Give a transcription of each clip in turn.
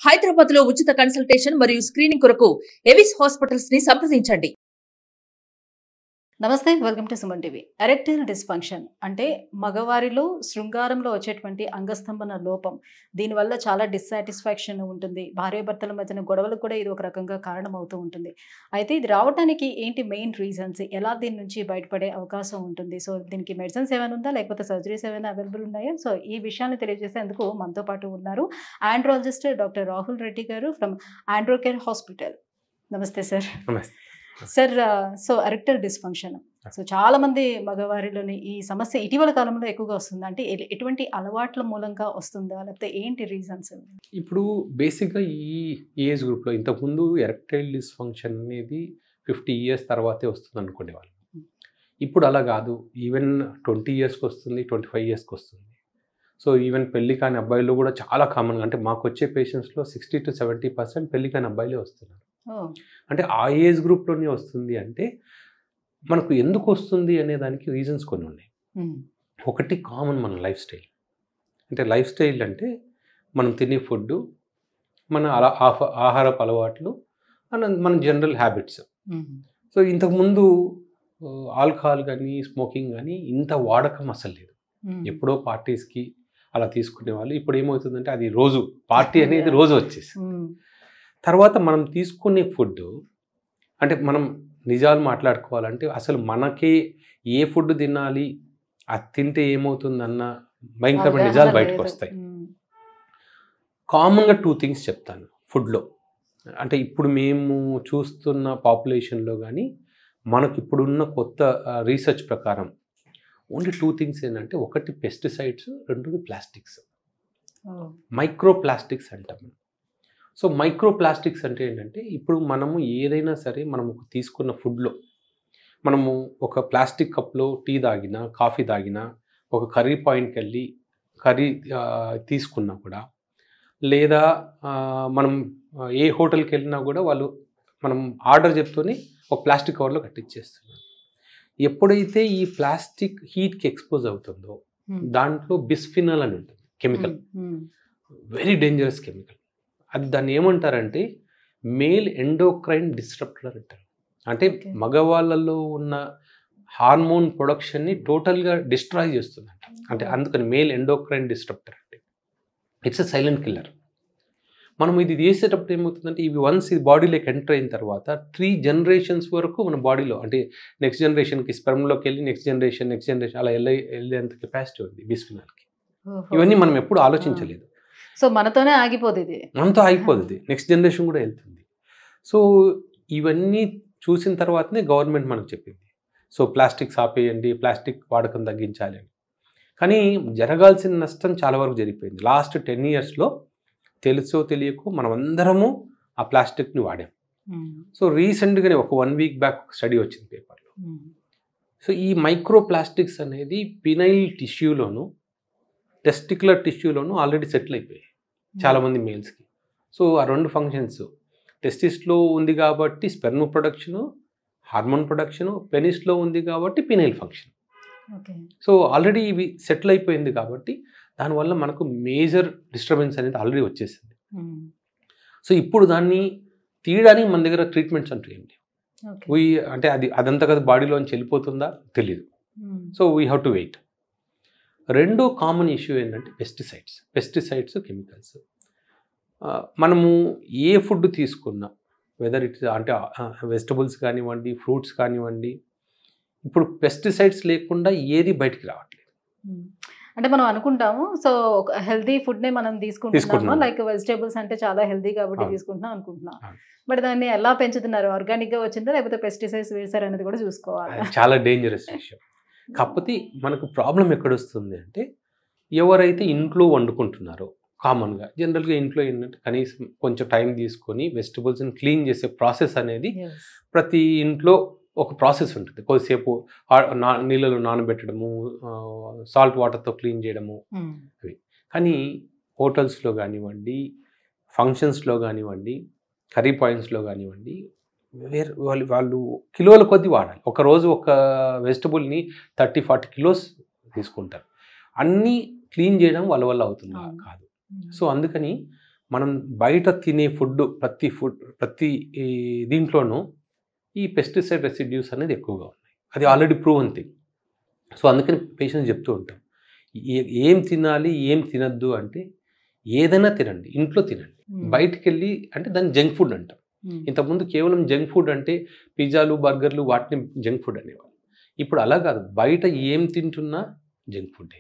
హైదరాబాద్ లో ఉచిత కన్సల్టేషన్ మరియు స్క్రీనింగ్ కొరకు ఎవిస్ హాస్పిటల్స్ ని సంప్రదించండి. నమస్తే, welcome to Suman TV. Erectile dysfunction అంటే మగవారిలో శృంగారంలో వచ్చేటువంటి అంగస్తంభన లోపం. దీనివల్ల చాలా డిస్సాటిస్ఫాక్షన్ ఉంటుంది. భార్యాభర్తల మధ్యన గొడవలకు కూడా ఇది ఒక రకంగా కారణం అవుతూ ఉంటుంది. అయితే ఇది రావడానికి ఏంటి మెయిన్ రీజన్స్, ఎలా దీని నుంచి బయటపడే అవకాశం ఉంటుంది? సో దీనికి మెడిసిన్స్ ఏమైనా ఉందా, లేకపోతే సర్జరీస్ ఏమైనా అవైలబుల్ ఉన్నాయా? సో ఈ విషయాన్ని తెలియజేసేందుకు మనతో పాటు ఉన్నారు ఆండ్రాలజిస్ట్ డాక్టర్ రాహుల్ రెడ్డి గారు ఫ్రమ్ ఆండ్రోకేర్ హాస్పిటల్. నమస్తే సార్. నమస్తే sir, so erectile dysfunction, so చాలా మంది మగవారిలోని ఈ సమస్య ఇటీవల కాలంలో ఎక్కువగా వస్తుంది. అంటే ఎటువంటి అలవాట్ల మూలంగా వస్తుందా, లేకపోతే ఏంటి రీజన్స్? ఇప్పుడు బేసిక్గా ఈ ఏజ్ గ్రూప్లో ఇంతకుముందు ఎరెక్టైల్ డిస్ఫంక్షన్ అనేది 50 years తర్వాతే వస్తుంది అనుకునేవాళ్ళు. ఇప్పుడు అలా కాదు. ఈవెన్ 20 yearsకి వస్తుంది, 25 yearsకి వస్తుంది. సో ఈవెన్ పెళ్లి కాని అబ్బాయిలు కూడా చాలా కామన్గా, అంటే మాకు వచ్చే పేషెంట్స్లో 60 to 70% పెళ్లి కాని అబ్బాయిలే వస్తున్నారు. అంటే ఆ ఏజ్ గ్రూప్లోనే వస్తుంది. అంటే మనకు ఎందుకు వస్తుంది అనే దానికి రీజన్స్ కొన్ని ఉన్నాయి. ఒకటి కామన్ మన లైఫ్ స్టైల్. అంటే లైఫ్ స్టైల్ అంటే మనం తినే ఫుడ్, మన ఆహారపు అలవాట్లు, మన జనరల్ హ్యాబిట్స్. సో ఇంతకుముందు ఆల్కహాల్ కానీ స్మోకింగ్ కానీ ఇంత వాడకం అసలు లేదు. ఎప్పుడో పార్టీస్కి అలా తీసుకునేవాళ్ళు. ఇప్పుడు ఏమవుతుందంటే అది రోజు పార్టీ అనేది రోజు వచ్చేసి. తర్వాత మనం తీసుకునే ఫుడ్, అంటే మనం నిజాలు మాట్లాడుకోవాలంటే అసలు మనకే ఏ ఫుడ్ తినాలి, అది తింటే ఏమవుతుందన్న భయంకరమైన నిజాలు బయటకు వస్తాయి. కామన్గా 2 things చెప్తాను ఫుడ్లో. అంటే ఇప్పుడు మేము చూస్తున్న పాపులేషన్లో కానీ మనకి ఇప్పుడున్న కొత్త రీసెర్చ్ ప్రకారం ఓన్లీ 2 things ఏంటంటే, ఒకటి పెస్టిసైడ్స్, రెండోది ప్లాస్టిక్స్. మైక్రో ప్లాస్టిక్స్ అంటాం. సో మైక్రో ప్లాస్టిక్స్ అంటే ఏంటంటే, ఇప్పుడు మనము ఏదైనా సరే మనము తీసుకున్న ఫుడ్లో మనము ఒక ప్లాస్టిక్ కప్లో టీ తాగినా, కాఫీ తాగినా, ఒక కర్రీ పాయింట్కి వెళ్ళి కర్రీ తీసుకున్నా కూడా, లేదా మనం ఏ హోటల్కి వెళ్ళినా కూడా వాళ్ళు మనం ఆర్డర్ చెప్తూనే ఒక ప్లాస్టిక్ కవర్లో కట్టించేస్తున్నారు. ఎప్పుడైతే ఈ ప్లాస్టిక్ హీట్కి ఎక్స్పోజ్ అవుతుందో దాంట్లో బిస్ఫినాల్ అని ఉంటుంది కెమికల్, వెరీ డేంజరస్ కెమికల్. అది దాన్ని ఏమంటారంటే మేల్ ఎండోక్రైన్ డిస్ట్రప్టర్ అంటారు. అంటే మగవాళ్ళలో ఉన్న హార్మోన్ ప్రొడక్షన్ని టోటల్గా డిస్ట్రాయ్ చేస్తుందంట. అంటే అందుకని మేల్ ఎండోక్రైన్ డిస్ట్రప్టర్ అంటే ఇట్స్ ఎ సైలెంట్ కిల్లర్. మనం ఇది చేసేటప్పుడు ఏమవుతుందంటే, ఇవి వన్స్ ఇది బాడీలోకి ఎంటర్ అయిన తర్వాత 3 generations వరకు మన బాడీలో, అంటే నెక్స్ట్ జనరేషన్కి స్పెర్మ్లోకి వెళ్ళి నెక్స్ట్ జనరేషన్ అలా వెళ్ళేంత కెపాసిటీ ఉంది బిస్ఫినాల్కి. ఇవన్నీ మనం ఎప్పుడు ఆలోచించలేదు. సో మనతోనే ఆగిపోతుంది, మనతో ఆగిపోతుంది, నెక్స్ట్ జనరేషన్ కూడా వెళ్తుంది. సో ఇవన్నీ చూసిన తర్వాతనే గవర్నమెంట్ మనకు చెప్పింది, సో ప్లాస్టిక్స్ ఆపేయండి, ప్లాస్టిక్ వాడకం తగ్గించాలి అని. కానీ జరగాల్సిన నష్టం చాలా వరకు జరిగిపోయింది. లాస్ట్ 10 yearsలో తెలుసో తెలియకో మనం అందరము ఆ ప్లాస్టిక్ని వాడాం. సో రీసెంట్గానే ఒక 1 week బ్యాక్ స్టడీ వచ్చింది పేపర్లో. సో ఈ మైక్రో ప్లాస్టిక్స్ అనేది పినైల్ టిష్యూలోను, టెస్టిక్యులర్ టిష్యూలోను ఆల్రెడీ సెటిల్ అయిపోయాయి చాలామంది మేల్స్కి. సో ఆ 2 ఫంక్షన్స్, టెస్టిస్లో ఉంది కాబట్టి స్పెర్మ్ ప్రొడక్షను, హార్మోన్ ప్రొడక్షను, పెనిస్లో ఉంది కాబట్టి పినైల్ ఫంక్షన్. సో ఆల్రెడీ ఇవి సెటిల్ అయిపోయింది కాబట్టి దానివల్ల మనకు మేజర్ డిస్టర్బెన్స్ అనేది ఆల్రెడీ వచ్చేసింది. సో ఇప్పుడు దాన్ని తీయడానికి మన దగ్గర ట్రీట్మెంట్స్ అంటూ ఏంటి, అంటే అదంతా కదా బాడీలోంచి వెళ్ళిపోతుందా తెలియదు. So we have to wait. రెండో కామన్ ఇష్యూ ఏంటంటే పెస్టిసైడ్స్ కెమికల్స్. మనము ఏ ఫుడ్ తీసుకున్నా, వెదర్ ఇట్స్ అంటే వెజిటబుల్స్ కానివ్వండి, ఫ్రూట్స్ కానివ్వండి, ఇప్పుడు పెస్టిసైడ్స్ లేకుండా ఏది బయటికి రావట్లేదు. అంటే మనం అనుకుంటాము, సో హెల్తీ ఫుడ్నే మనం తీసుకుంటున్నాము, లైక్ వెజిటేబుల్స్ అంటే చాలా హెల్తీ కాబట్టి తీసుకుంటున్నాం అనుకుంటున్నాం. బట్ దాన్ని ఎలా పెంచుతున్నారు, ఆర్గానిక్గా వచ్చిందా లేకపోతే పెస్టిసైడ్స్ వేసారు అనేది కూడా చూసుకోవాలి. చాలా డేంజరస్ విషయం. కాకపోతే మనకు ప్రాబ్లం ఎక్కడొస్తుంది అంటే, ఎవరైతే ఇంట్లో వండుకుంటున్నారో, కామన్గా జనరల్గా ఇంట్లో ఏంటంటే కనీసం కొంచెం టైం తీసుకొని వెజిటబుల్స్ని క్లీన్ చేసే ప్రాసెస్ అనేది ప్రతి ఇంట్లో ఒక ప్రాసెస్ ఉంటుంది. కొద్దిసేపు నీళ్ళలో నానబెట్టడము, సాల్ట్ వాటర్తో క్లీన్ చేయడము అవి. కానీ హోటల్స్లో కానివ్వండి, ఫంక్షన్స్లో కానివ్వండి, కర్రీ పాయింట్స్లో కానివ్వండి, వాళ్ళు కిలోల కొద్దీ వాడాలి. ఒకరోజు ఒక వెజిటబుల్ని 30-40 kilos తీసుకుంటారు. అన్నీ క్లీన్ చేయడం వాళ్ళ వల్ల అవుతుందా కాదు. సో అందుకని మనం బయట తినే ప్రతి దీంట్లోనూ ఈ పెస్టిసైడ్ రెసిడ్యూస్ అనేది ఎక్కువగా ఉన్నాయి. అది ఆల్రెడీ ప్రూవన్ థింగ్. సో అందుకని పేషెంట్స్ చెప్తూ ఉంటాం, ఏం తినాలి ఏం తినద్దు అంటే ఏదైనా తినండి, ఇంట్లో తినండి. బయటికి వెళ్ళి అంటే దాన్ని జంక్ ఫుడ్ అంటాం. ఇంతకుముందు కేవలం జంక్ ఫుడ్ అంటే పిజ్జాలు బర్గర్లు వాటిని జంక్ ఫుడ్ అనేవాళ్ళు. ఇప్పుడు అలా కాదు, బయట ఏం తింటున్నా జంక్ ఫుడ్డే.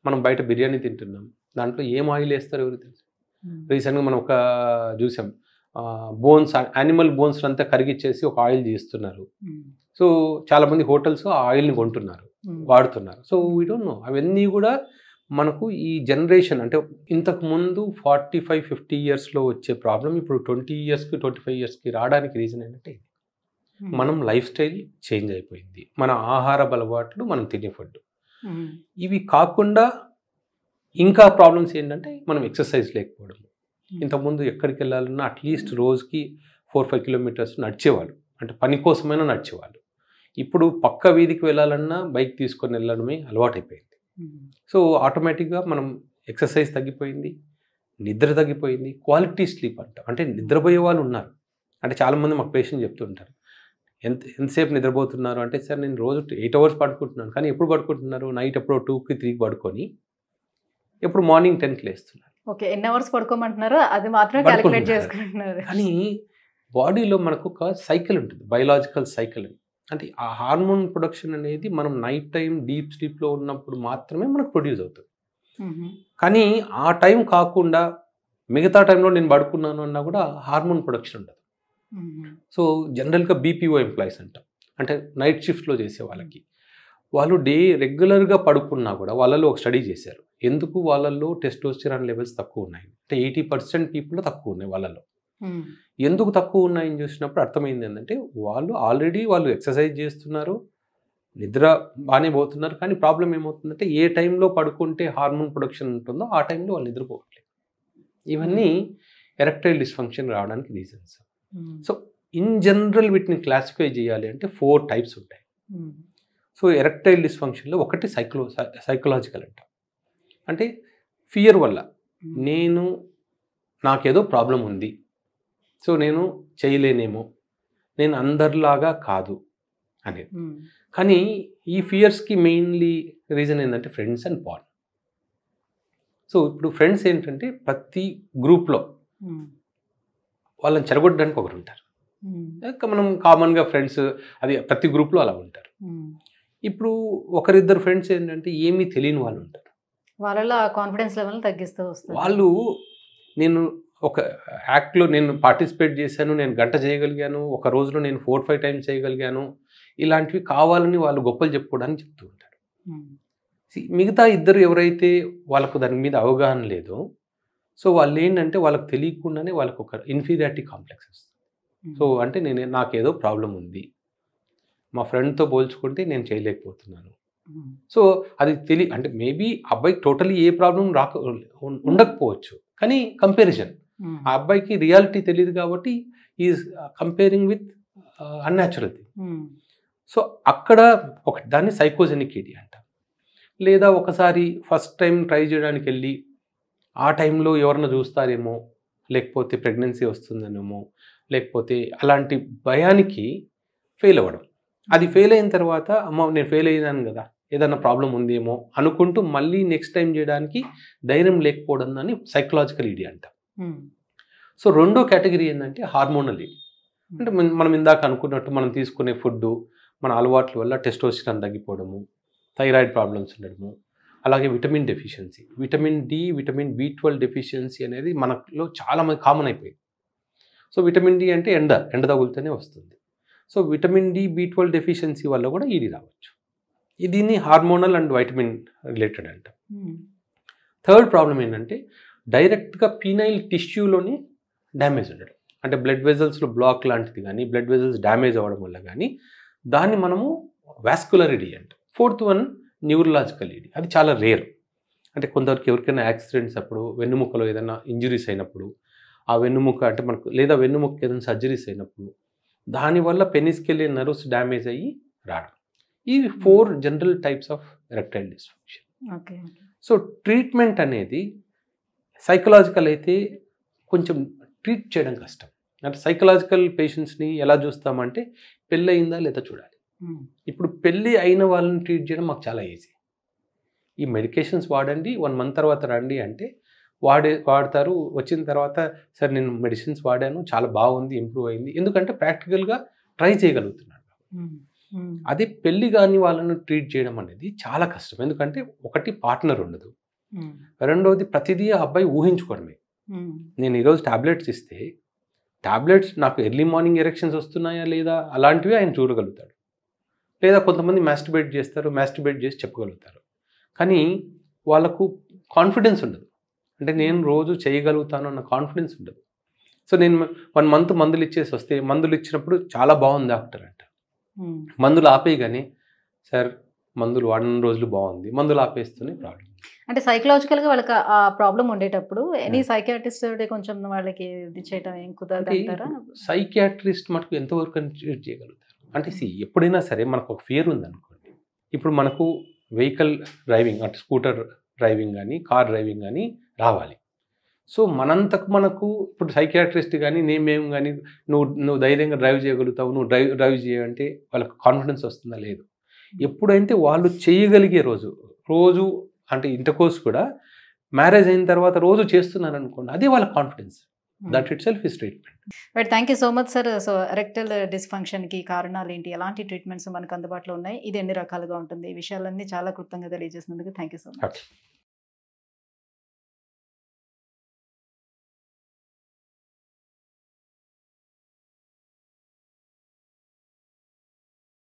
మనం బయట బిర్యానీ తింటున్నాం, దాంట్లో ఏం ఆయిల్ వేస్తారు ఎవరు తెలుసు. రీసెంట్గా మనం ఒక చూసాం, యానిమల్ బోన్స్ అంతా కరిగిచ్చేసి ఒక ఆయిల్ చేస్తున్నారు. సో చాలామంది హోటల్స్ ఆ ఆయిల్ని కొంటున్నారు, వాడుతున్నారు. So we don't know. అవన్నీ కూడా మనకు ఈ జనరేషన్ అంటే ఇంతకు ముందు 45-50 ఇయర్స్లో వచ్చే ప్రాబ్లం ఇప్పుడు 20 ఇయర్స్కి 25 ఇయర్స్కి రావడానికి రీజన్ ఏంటంటే మనం లైఫ్ స్టైల్ చేంజ్ అయిపోయింది, మన ఆహార అలవాట్లు, మనం తినే ఫుడ్. ఇవి కాకుండా ఇంకా ప్రాబ్లమ్స్ ఏంటంటే మనం ఎక్సర్సైజ్ లేకపోవడం. ఇంతకుముందు ఎక్కడికి వెళ్ళాలన్నా అట్లీస్ట్ రోజుకి 4-5 కిలోమీటర్స్ నడిచేవాళ్ళు, అంటే పని కోసమైనా నడిచేవాళ్ళు. ఇప్పుడు పక్క వీధికి వెళ్ళాలన్నా బైక్ తీసుకొని వెళ్ళడమే అలవాటైపోయింది. సో ఆటోమేటిక్గా మనం ఎక్సర్సైజ్ తగ్గిపోయింది, నిద్ర తగ్గిపోయింది, క్వాలిటీ స్లీప్ అంటాం. అంటే నిద్రపోయే వాళ్ళు ఉన్నారు. అంటే చాలామంది మాకు పేషెంట్ చెప్తుంటారు, ఎంతసేపు నిద్రపోతున్నారు అంటే, సార్ నేను రోజు 8 అవర్స్ పడుకుంటున్నాను. కానీ ఎప్పుడు పడుకుంటున్నారు? నైట్ ఎప్పుడో 2కి 3కి పడుకొని ఎప్పుడు మార్నింగ్ 10కి లేస్తున్నారు. ఓకే, ఎన్ని అవర్స్ పడుకోమంటున్నారో అది మాత్రం క్యాలిక్యులేట్ చేసుకుంటున్నారు. కానీ బాడీలో మనకు ఒక సైకిల్ ఉంటుంది, బయలాజికల్ సైకిల్. అంటే ఆ హార్మోన్ ప్రొడక్షన్ అనేది మనం నైట్ టైం డీప్ స్లీప్లో ఉన్నప్పుడు మాత్రమే మనకు ప్రొడ్యూస్ అవుతుంది. కానీ ఆ టైం కాకుండా మిగతా టైంలో నేను పడుకున్నాను అన్నా కూడా హార్మోన్ ప్రొడక్షన్ ఉండదు. సో జనరల్గా బీపీఓ ఎంప్లాయీస్ అంటాం, అంటే నైట్ షిఫ్ట్లో చేసే వాళ్ళకి, వాళ్ళు రెగ్యులర్గా పడుకున్నా కూడా వాళ్ళలో ఒక స్టడీ చేశారు, ఎందుకు వాళ్ళల్లో టెస్టోస్టెరాన్ లెవెల్స్ తక్కువ ఉన్నాయి అంటే 80% పీపుల్లో తక్కువ ఉన్నాయి వాళ్ళలో. ఎందుకు తక్కువ ఉన్నాయని చూసినప్పుడు అర్థమైంది ఏంటంటే వాళ్ళు ఎక్సర్సైజ్ చేస్తున్నారు, నిద్ర బాగానే పోతున్నారు. కానీ ప్రాబ్లం ఏమవుతుందంటే ఏ టైంలో పడుకుంటే హార్మోన్ ప్రొడక్షన్ ఉంటుందో ఆ టైంలో వాళ్ళు నిద్రపోవట్లేదు. ఇవన్నీ ఎరెక్టైల్ డిస్ఫంక్షన్ రావడానికి రీజన్స్. సో ఇన్ జనరల్ వీటిని క్లాసిఫై చేయాలి అంటే 4 టైప్స్ ఉంటాయి. సో ఎరెక్టైల్ డిస్ఫంక్షన్లో ఒకటి సైకలాజికల్ అంటాం, అంటే ఫియర్ వల్ల నాకేదో ప్రాబ్లం ఉంది, సో నేను చేయలేనేమో, నేను అందరిలాగా కాదు అనేది. కానీ ఈ ఫియర్స్కి మెయిన్లీ రీజన్ ఏంటంటే ఫ్రెండ్స్ అండ్ పార్న్. సో ఇప్పుడు ఫ్రెండ్స్ ఏంటంటే ప్రతి గ్రూప్లో వాళ్ళని చెరగొట్టడానికి ఒకరు ఉంటారు. మనం కామన్గా ఫ్రెండ్స్ అది ప్రతి గ్రూప్లో అలా ఉంటారు. ఇప్పుడు ఒకరిద్దరు ఫ్రెండ్స్ ఏంటంటే ఏమీ తెలియని వాళ్ళు ఉంటారు, వాళ్ళలో కాన్ఫిడెన్స్ లెవెల్ తగ్గిస్తూ వస్తారు. వాళ్ళు నేను ఒక యాక్ట్లో నేను పార్టిసిపేట్ చేశాను, నేను గంట చేయగలిగాను, ఒక రోజులో నేను 4-5 టైమ్స్ చేయగలిగాను, ఇలాంటివి కావాలని వాళ్ళు గొప్పలు చెప్పుకోవడానికి చెప్తూ ఉంటారు. మిగతా ఇద్దరు ఎవరైతే వాళ్ళకు దాని మీద అవగాహన లేదో, సో వాళ్ళు ఏంటంటే వాళ్ళకి తెలియకుండానే వాళ్ళకు ఒక ఇన్ఫీరియారిటీ కాంప్లెక్స్ వస్తుంది. సో అంటే నాకేదో ప్రాబ్లం ఉంది, మా ఫ్రెండ్తో పోల్చుకుంటే నేను చేయలేకపోతున్నాను. సో అది అంటే మేబీ అబ్బాయికి టోటలీ ఏ ప్రాబ్లం ఉండకపోవచ్చు, కానీ కంపారిజన్, ఆ అబ్బాయికి రియాలిటీ తెలియదు కాబట్టి is comparing with unnatural thing. So అక్కడ దాన్ని సైకోజెనిక్ ఈడి అంట. లేదా ఒకసారి ఫస్ట్ టైం ట్రై చేయడానికి వెళ్ళి ఆ టైంలో ఎవరన్నా చూస్తారేమో, లేకపోతే ప్రెగ్నెన్సీ వస్తుందనేమో, లేకపోతే అలాంటి భయానికి ఫెయిల్ అవ్వడం. అది ఫెయిల్ అయిన తర్వాత అమ్మ నేను ఫెయిల్ అయ్యాను కదా, ఏదైనా ప్రాబ్లం ఉందేమో అనుకుంటూ మళ్ళీ నెక్స్ట్ టైం చేయడానికి ధైర్యం లేకపోవడం అని సైకలాజికల్ ఈడి అంట. సో రెండో కేటగిరీ ఏంటంటే హార్మోనల్ ఈడి. అంటే మనం ఇందాక అనుకున్నట్టు మనం తీసుకునే ఫుడ్, మన అలవాట్ల వల్ల టెస్టోస్టెరాన్ తగ్గిపోవడము, థైరాయిడ్ ప్రాబ్లమ్స్ ఉండడము, అలాగే vitamin deficiency, vitamin D, vitamin B12 deficiency అనేది మనలో చాలా మంది కామన్ అయిపోయింది. సో విటమిన్ డి అంటే ఎండ తగులుతూనే వస్తుంది. So vitamin D, B12 deficiency వల్ల కూడా ఈడి రావచ్చు. దీన్ని హార్మోనల్ అండ్ వైటమిన్ రిలేటెడ్ అంట. థర్డ్ ప్రాబ్లం ఏంటంటే డైరెక్ట్గా పీనైల్ టిష్యూలోని డ్యామేజ్ ఉండడం, అంటే బ్లడ్ వెజల్స్లో బ్లాక్ లాంటిది కానీ, బ్లడ్ వెజల్స్ డ్యామేజ్ అవ్వడం వల్ల కానీ, దాన్ని మనము వాస్కులర్ ఈడి అంటాం. ఫోర్త్ వన్ న్యూరలాజికల్ ఈడి. అది చాలా రేర్. అంటే కొందరికి ఎవరికైనా యాక్సిడెంట్స్ అప్పుడు, వెన్నుముక్కలో ఏదైనా ఇంజురీస్ అయినప్పుడు, ఆ వెన్నుముక్క అంటే మనకు, లేదా వెన్నుముక్క ఏదైనా సర్జరీస్ అయినప్పుడు, దానివల్ల పెనిస్కెలియన్ నర్వ్స్ డ్యామేజ్ అయ్యి రావడం. ఈ 4 general types of erectile dysfunction. So treatment అనేది సైకలాజికల్ అయితే కొంచెం ట్రీట్ చేయడం కష్టం. అంటే సైకలాజికల్ పేషెంట్స్ని ఎలా చూస్తామంటే పెళ్ళి అయిందా లేదా చూడాలి. ఇప్పుడు పెళ్ళి అయిన వాళ్ళని ట్రీట్ చేయడం మాకు చాలా ఈజీ. ఈ మెడికేషన్స్ వాడండి, 1 month తర్వాత రండి అంటే వాడతారు. వచ్చిన తర్వాత సార్ నేను మెడిసిన్స్ వాడాను, చాలా బాగుంది, ఇంప్రూవ్ అయింది. ఎందుకంటే ప్రాక్టికల్గా ట్రై చేయగలుగుతున్నాడు. అదే పెళ్ళి కాని వాళ్ళను ట్రీట్ చేయడం అనేది చాలా కష్టం. ఎందుకంటే ఒకటి పార్ట్నర్ ఉండదు, రెండవది ప్రతిదీ ఆ అబ్బాయి ఊహించుకోవడమే. నేను ఈరోజు టాబ్లెట్స్ ఇస్తే టాబ్లెట్స్ నాకు ఎర్లీ మార్నింగ్ ఎరెక్షన్స్ వస్తున్నాయా లేదా అలాంటివి ఆయన చూడగలుగుతాడు. లేదా కొంతమంది మాస్టిబేట్ చేస్తారు, మాస్టిబేట్ చేసి చెప్పగలుగుతారు. కానీ వాళ్ళకు కాన్ఫిడెన్స్ ఉండదు. అంటే నేను రోజు చేయగలుగుతాను అన్న కాన్ఫిడెన్స్ ఉండదు. సో నేను 1 month మందులు ఇచ్చేసి వస్తే, మందులు ఇచ్చినప్పుడు చాలా బాగుంది డాక్టర్ అంట, మందులు ఆపేయగానే సార్ మందులు వాడిన రోజులు బాగుంది, మందులు ఆపేస్తూనే ప్రాబ్లం. అంటే సైకలాజికల్గా వాళ్ళకి ఆ ప్రాబ్లం ఉండేటప్పుడు ఎనీ సైకియాట్రిస్ట్ కొంచెం వాళ్ళకి ఇది చేయడం ఏం కుదరదు అంటారా? సైకియాట్రిస్ట్ మటుకు ఎంతవరకు ట్రీట్ చేయగలుగుతారు అంటే ఎప్పుడైనా సరే మనకు ఒక ఫియర్ ఉందనుకోండి. ఇప్పుడు మనకు వెహికల్ డ్రైవింగ్ అంటే స్కూటర్ డ్రైవింగ్ కానీ కార్ డ్రైవింగ్ కానీ రావాలి. సో మనంతకు మనకు ఇప్పుడు సైకియాట్రిస్ట్ కానీ మేము కానీ నువ్వు ధైర్యంగా డ్రైవ్ చేయగలుగుతావు, నువ్వు డ్రైవ్ చేయాలంటే వాళ్ళకి కాన్ఫిడెన్స్ వస్తుందా? లేదు. ఎప్పుడైతే వాళ్ళు చేయగలిగే రోజు అంటే ఇంటర్కోర్స్ కూడా మ్యారేజ్ అయిన తర్వాత రోజు చేస్తున్నారు అనుకోండి, అదే వాళ్ళ confidence. That itself is treatment. But thank you so much sir. So erectile డిస్ఫంక్షన్కి కారణాలు ఏంటి, ఎలాంటి ట్రీట్మెంట్స్ మనకు అందుబాటులో ఉన్నాయి, ఇది ఎన్ని రకాలుగా ఉంటుంది, ఈ విషయాలన్నీ చాలా క్లుప్తంగా తెలియజేసినందుకు థ్యాంక్ యూ సో మచ్.